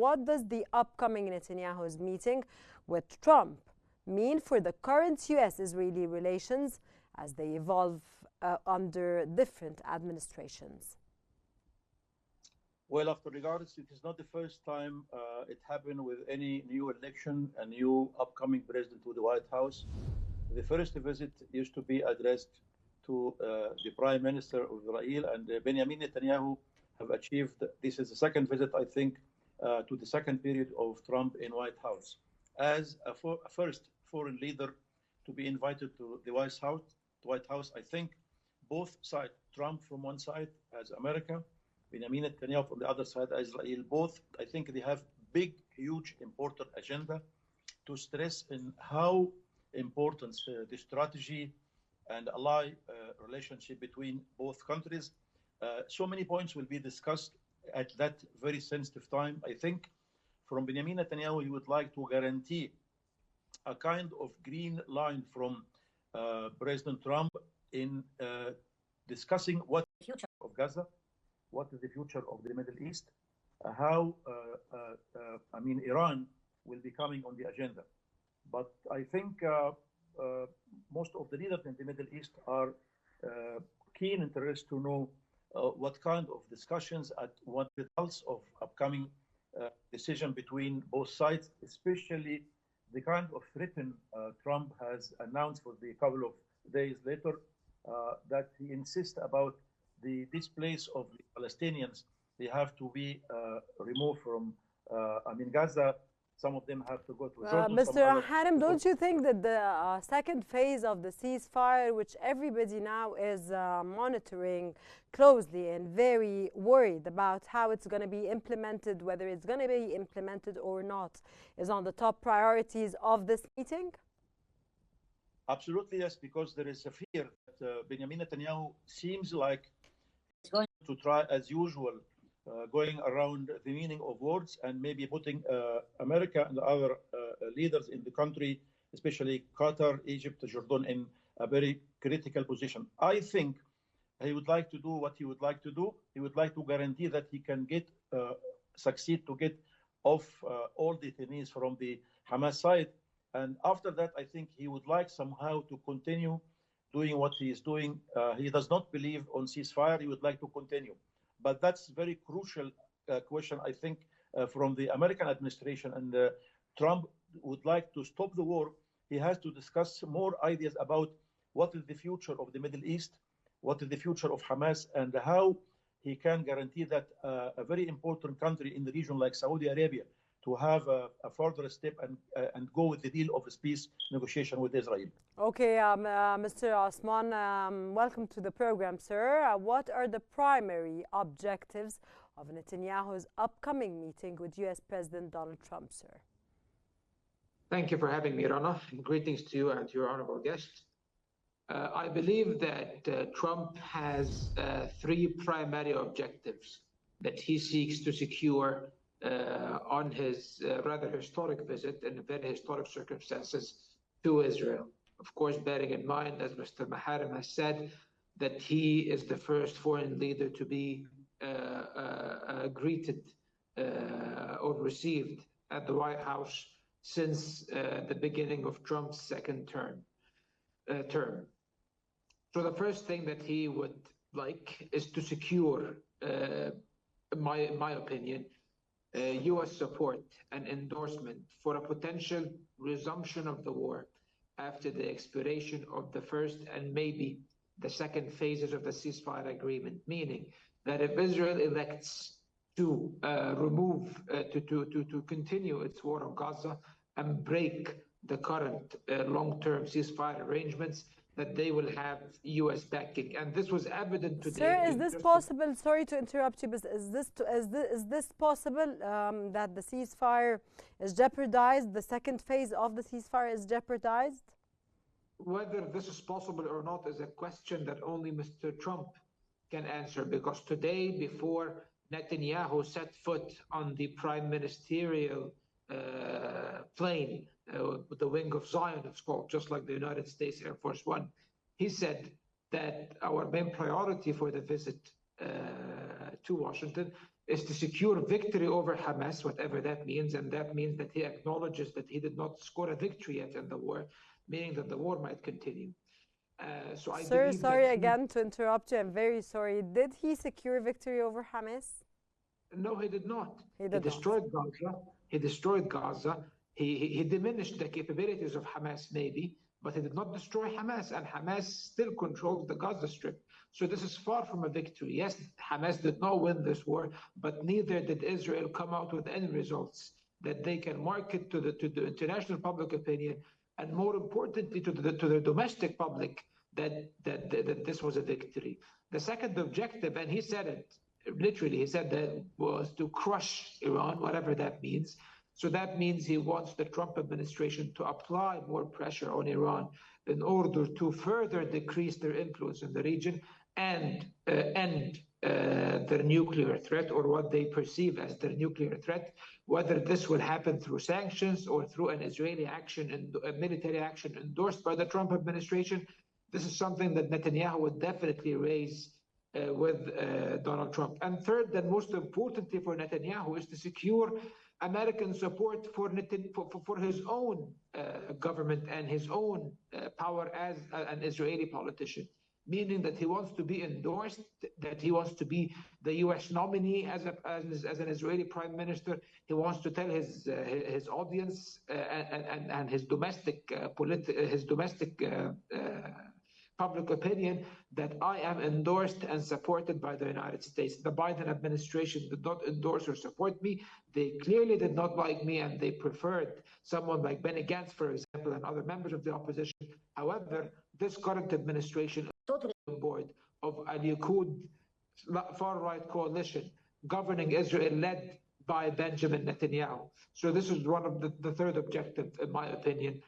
what does the upcoming Netanyahu's meeting with Trump mean for the current U.S.-Israeli relations as they evolve under different administrations? Well, after regards, it is not the first time it happened with any new election, a new upcoming president to the White House. The first visit used to be addressed to the Prime Minister of Israel, and Benjamin Netanyahu have achieved, this is the second visit, I think, to the second period of Trump in White House. As a first foreign leader to be invited to the White House, I think both sides, Trump from one side as America, Benjamin Netanyahu from the other side, Israel, both, I think they have big, huge, important agenda to stress in how important the strategy and ally relationship between both countries. So many points will be discussed at that very sensitive time. I think from Benjamin Netanyahu, he would like to guarantee a kind of green line from President Trump in discussing what the future of Gaza, what is the future of the Middle East, how, Iran will be coming on the agenda. But I think most of the leaders in the Middle East are keen interest to know what kind of discussions and what results of upcoming decision between both sides, especially the kind of threat Trump has announced for the couple of days later, that he insists about the displace of the Palestinians. They have to be removed from, Gaza. Some of them have to go to Jordan. Mr. Harim, don't you think that the second phase of the ceasefire, which everybody now is monitoring closely and very worried about how it's going to be implemented, whether it's going to be implemented or not, is on the top priorities of this meeting? Absolutely, yes, because there is a fear that Benjamin Netanyahu seems like he's going to try, as usual, going around the meaning of words and maybe putting America and other leaders in the country, especially Qatar, Egypt, Jordan, in a very critical position. I think he would like to do what he would like to do. He would like to guarantee that he can succeed to get off all detainees from the Hamas side. And after that, I think he would like somehow to continue doing what he is doing. He does not believe on ceasefire. He would like to continue. But that's very crucial question, I think, from the American administration. And Trump would like to stop the war. He has to discuss more ideas about what is the future of the Middle East, what is the future of Hamas, and how he can guarantee that a very important country in the region like Saudi Arabia to have a further step and go with the deal of peace negotiation with Israel. Okay, Mr. Osman, welcome to the program, sir. What are the primary objectives of Netanyahu's upcoming meeting with U.S. President Donald Trump, sir? Thank you for having me, Rana. Greetings to you and to your honorable guest. I believe that Trump has three primary objectives that he seeks to secure on his rather historic visit in very historic circumstances to Israel. Of course, bearing in mind, as Mr. Maharim has said, that he is the first foreign leader to be greeted or received at the White House since the beginning of Trump's second term. So the first thing that he would like is to secure, my opinion, U.S. support and endorsement for a potential resumption of the war after the expiration of the first and maybe the second phases of the ceasefire agreement, meaning that if Israel elects to to continue its war on Gaza and break the current long-term ceasefire arrangements, that they will have U.S. backing, and this was evident today. Sir, is this possible? Sorry to interrupt you, but is this possible that the ceasefire is jeopardized? The second phase of the ceasefire is jeopardized? Whether this is possible or not is a question that only Mr. Trump can answer, because today, before Netanyahu set foot on the prime ministerial plane, the wing of Zion, it's called, just like the United States Air Force One, he said that our main priority for the visit to Washington is to secure victory over Hamas, whatever that means, and that means that he acknowledges that he did not score a victory yet in the war, meaning that the war might continue. So I Sir, believe sorry that again to interrupt you. I'm very sorry. Did he secure victory over Hamas? no, he did not. He did not. Destroyed Gaza. He destroyed Gaza. He diminished the capabilities of Hamas, maybe, but he did not destroy Hamas, and Hamas still controls the Gaza Strip. So this is far from a victory. Yes, Hamas did not win this war, but neither did Israel come out with any results that they can market to the international public opinion, and more importantly to the domestic public that this was a victory. The second objective, and he said it literally, he said that was to crush Iran, whatever that means. So that means he wants the Trump administration to apply more pressure on Iran in order to further decrease their influence in the region and end their nuclear threat, or what they perceive as their nuclear threat, whether this will happen through sanctions or through an Israeli action and a military action endorsed by the Trump administration. This is something that Netanyahu would definitely raise with Donald Trump. And third, and most importantly for Netanyahu, is to secure American support for his own government and his own power as an Israeli politician, meaning that he wants to be endorsed, that he wants to be the U.S. nominee as an Israeli prime minister. He wants to tell his audience and his domestic public opinion that I am endorsed and supported by the United States. The Biden administration did not endorse or support me. They clearly did not like me, and they preferred someone like Benny Gantz, for example, and other members of the opposition. However, this current administration is totally on board of a Likud far-right coalition governing Israel, led by Benjamin Netanyahu. So this is one of the third objective, in my opinion,